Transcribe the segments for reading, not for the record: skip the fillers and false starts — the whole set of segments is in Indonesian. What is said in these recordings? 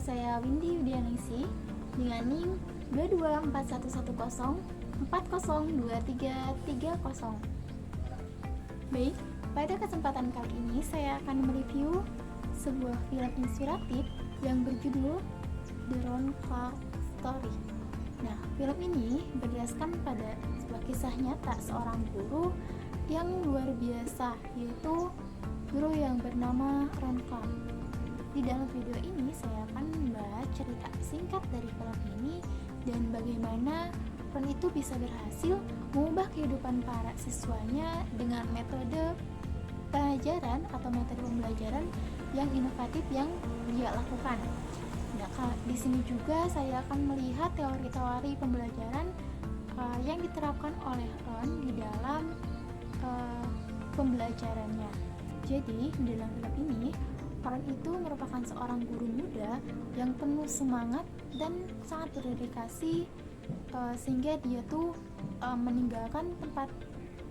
saya Windy Yudianingsi dengan NIM 224110402330. Baik, pada kesempatan kali ini saya akan mereview sebuah film inspiratif yang berjudul The Ron Clark Story. Nah, film ini berdasarkan pada sebuah kisah nyata seorang guru yang luar biasa, yaitu guru yang bernama Ron Clark. Di dalam video ini saya akan membahas cerita singkat dari film ini dan bagaimana Ron itu bisa berhasil mengubah kehidupan para siswanya dengan metode pelajaran atau metode pembelajaran yang inovatif yang dia lakukan. Nah, di sini juga saya akan melihat teori-teori pembelajaran yang diterapkan oleh Ron di dalam pembelajarannya. Jadi, di dalam film ini Ron itu merupakan seorang guru muda yang penuh semangat dan sangat berdedikasi, sehingga dia tuh meninggalkan tempat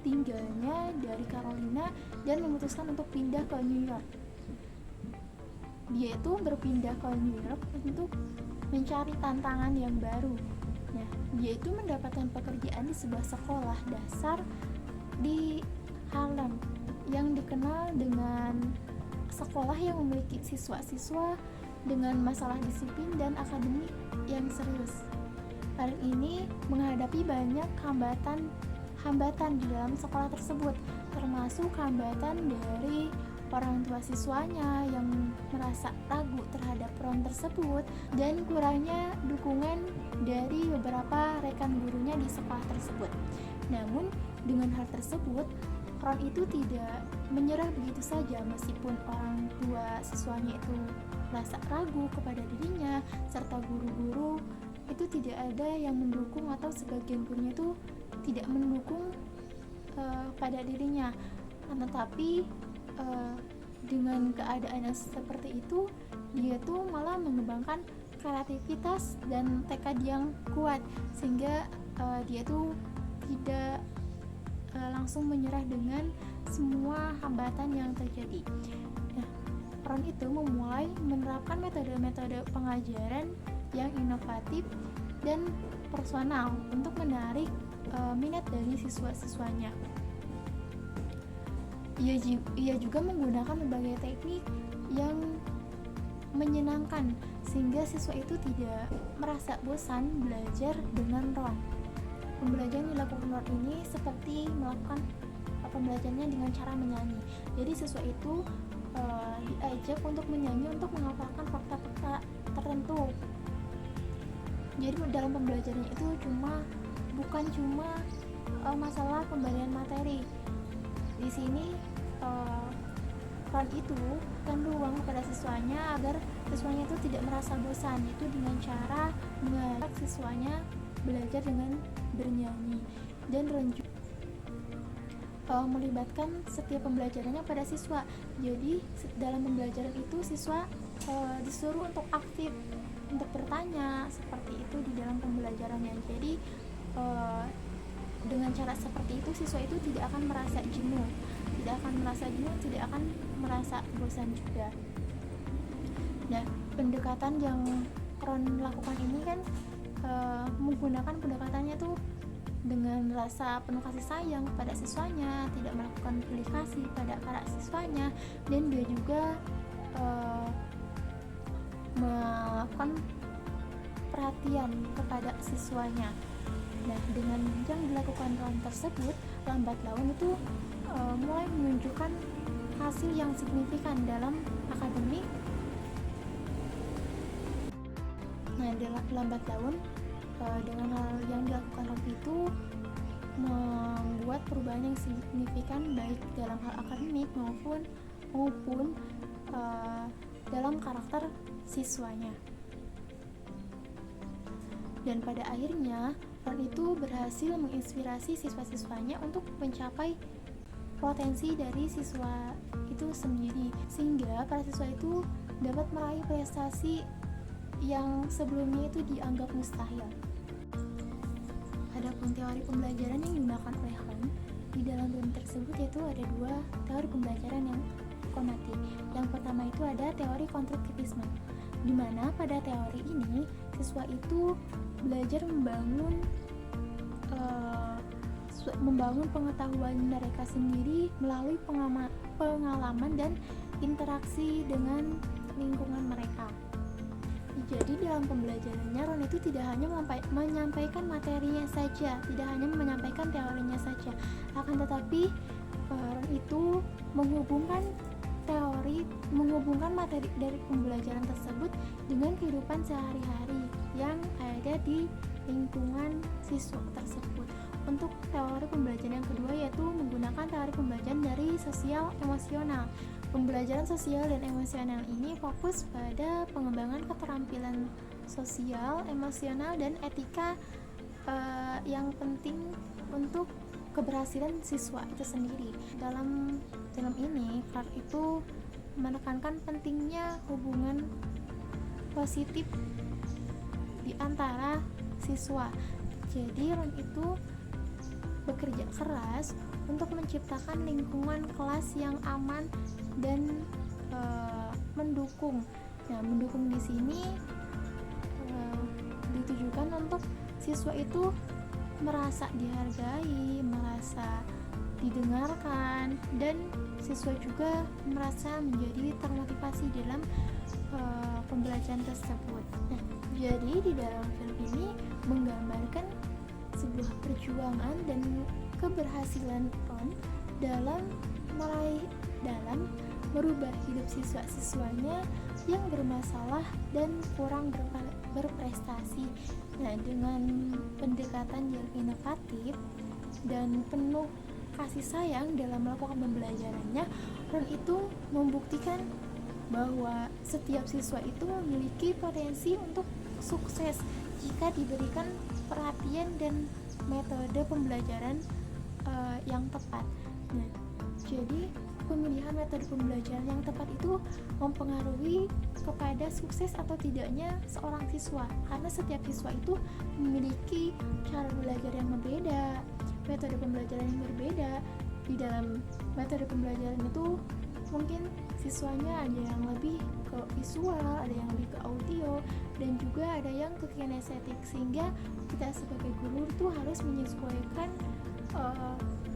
tinggalnya dari Carolina dan memutuskan untuk pindah ke New York. Dia itu berpindah ke New York untuk mencari tantangan yang baru. Nah, dia itu mendapatkan pekerjaan di sebuah sekolah dasar di Harlem yang dikenal dengan sekolah yang memiliki siswa-siswa dengan masalah disiplin dan akademik yang serius. Hal ini menghadapi banyak hambatan di dalam sekolah tersebut, termasuk hambatan dari orang tua siswanya yang merasa ragu terhadap Ron tersebut dan kurangnya dukungan dari beberapa rekan gurunya di sekolah tersebut. Namun, dengan hal tersebut, Ron itu tidak menyerah begitu saja meskipun orang tua siswanya itu merasa ragu kepada dirinya serta guru-guru itu tidak ada yang mendukung atau sebagian gurunya itu tidak mendukung pada dirinya. Tetapi dengan keadaan yang seperti itu, dia tuh malah mengembangkan kreativitas dan tekad yang kuat sehingga dia tuh tidak langsung menyerah dengan semua hambatan yang terjadi. Nah, Ron itu memulai menerapkan metode-metode pengajaran yang inovatif dan personal untuk menarik minat dari siswa-siswanya. Ia juga menggunakan berbagai teknik yang menyenangkan sehingga siswa itu tidak merasa bosan belajar dengan Ron. Pembelajaran yang dilakukan Ron ini seperti melakukan pembelajarannya dengan cara menyanyi. Jadi siswa itu diajak untuk menyanyi untuk menghafalkan fakta-fakta tertentu. Jadi dalam pembelajarannya itu bukan cuma masalah pemberian materi. Di sini Ron itu kan ruang kepada siswanya agar siswanya itu tidak merasa bosan, yaitu dengan cara mengajak siswanya belajar dengan bernyanyi. Dan Ron juga melibatkan setiap pembelajarannya pada siswa. Jadi dalam pembelajaran itu siswa disuruh untuk aktif, untuk bertanya, seperti itu di dalam pembelajarannya. Jadi dengan cara seperti itu siswa itu tidak akan merasa jenuh, tidak akan merasa bosan juga. Nah, pendekatan yang Ron lakukan ini kan menggunakan pendekatannya tuh dengan rasa penuh kasih sayang pada siswanya, tidak melakukan pilih kasih pada para siswanya, dan dia juga melakukan perhatian kepada siswanya. Nah, dengan yang dilakukan Ron tersebut, lambat laun itu mulai menunjukkan hasil yang signifikan dalam akademik. Nah, lambat laun dengan hal yang dilakukan Ron itu membuat perubahan yang signifikan baik dalam hal akademik maupun dalam karakter siswanya. Dan pada akhirnya Ron itu berhasil menginspirasi siswa-siswanya untuk mencapai potensi dari siswa itu sendiri, sehingga para siswa itu dapat meraih prestasi yang sebelumnya itu dianggap mustahil. Adapun teori pembelajaran yang digunakan oleh Ron di dalam film tersebut yaitu ada dua teori pembelajaran yang amati. Yang pertama itu ada teori konstruktivisme. Dimana pada teori ini siswa itu belajar membangun pengetahuan mereka sendiri melalui pengalaman dan interaksi dengan lingkungan mereka. Jadi dalam pembelajarannya Ron itu tidak hanya menyampaikan materinya saja, tidak hanya menyampaikan teorinya saja, akan tetapi Ron itu menghubungkan materi dari pembelajaran tersebut dengan kehidupan sehari-hari yang ada di lingkungan siswa tersebut. Untuk teori pembelajaran yang kedua yaitu menggunakan teori pembelajaran dari sosial emosional. Pembelajaran sosial dan emosional ini fokus pada pengembangan keterampilan sosial, emosional, dan etika yang penting untuk keberhasilan siswa itu sendiri. Dalam film ini, Clark itu menekankan pentingnya hubungan positif di antara siswa. Jadi Ron itu bekerja keras untuk menciptakan lingkungan kelas yang aman dan mendukung. Nah, mendukung di sini ditujukan untuk siswa itu merasa dihargai, merasa didengarkan, dan siswa juga merasa menjadi termotivasi dalam pembelajaran tersebut. Nah, jadi di dalam film ini menggambarkan sebuah perjuangan dan keberhasilan Ron dalam merubah hidup siswa-siswanya yang bermasalah dan kurang berprestasi. Nah, dengan pendekatan yang inovatif dan penuh kasih sayang dalam melakukan pembelajarannya, Ron itu membuktikan bahwa setiap siswa itu memiliki potensi untuk sukses jika diberikan perhatian dan metode pembelajaran yang tepat. Nah, jadi pemilihan metode pembelajaran yang tepat itu mempengaruhi kepada sukses atau tidaknya seorang siswa, karena setiap siswa itu memiliki cara belajar yang berbeda, metode pembelajaran yang berbeda. Di dalam metode pembelajaran itu mungkin siswanya ada yang lebih ke visual, ada yang lebih ke audio, dan juga ada yang ke kinestetik, sehingga kita sebagai guru itu harus menyesuaikan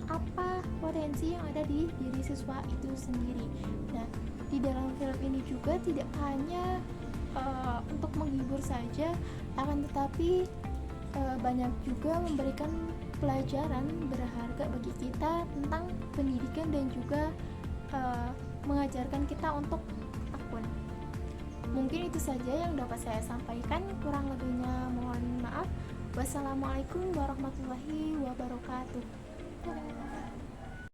apa potensi yang ada di diri siswa itu sendiri. Nah, di dalam film ini juga tidak hanya untuk menghibur saja, akan tetapi banyak juga memberikan pelajaran berharga bagi kita tentang pendidikan dan juga mengajarkan kita untuk takwa. Mungkin itu saja yang dapat saya sampaikan, kurang lebihnya mohon maaf. Wassalamualaikum warahmatullahi wabarakatuh. Dadah.